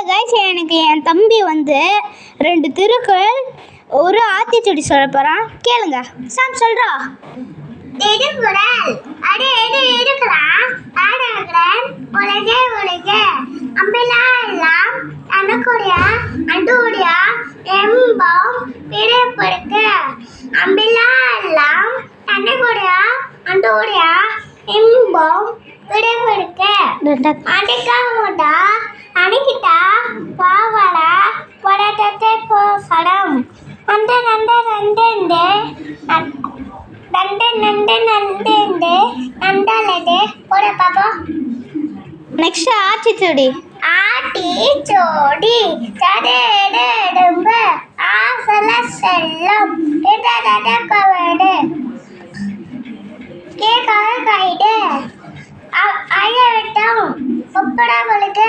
Guys, எனக்கு என் தம்பி வந்து 2 திருக்குறள் ஒரு ஆத்திச்சூடி சொல்ல போகிறான். கேளுங்க. சாம் சொல்கிறா. திருக்குறள் அடி எடு எடுக்கலாம் ஆடகன் உலகே உலகே அம்பிலா எல்லாம் தனக்குடைய அண்டுடைய எம்பம் பிறப்பெடுக்க அம்பிலா எல்லாம் தனக்குடைய அண்டுடைய எம்பம் பிறப்பெடுக்க அடிக்காமட்டா அடிக்கிட்டா பாவாடா படத்தை போ சடம் அந்த நந்த நந்தே நண்டலது போட பாப்போம். நெக்ஸ்ட் ஆத்திச்சூடி. ஆத்திச்சூடி சடெடும்பு ஆசல செல்லம் கவடு கேட்க கைடு அழவிட்டம் ஒப்படா ஒழுக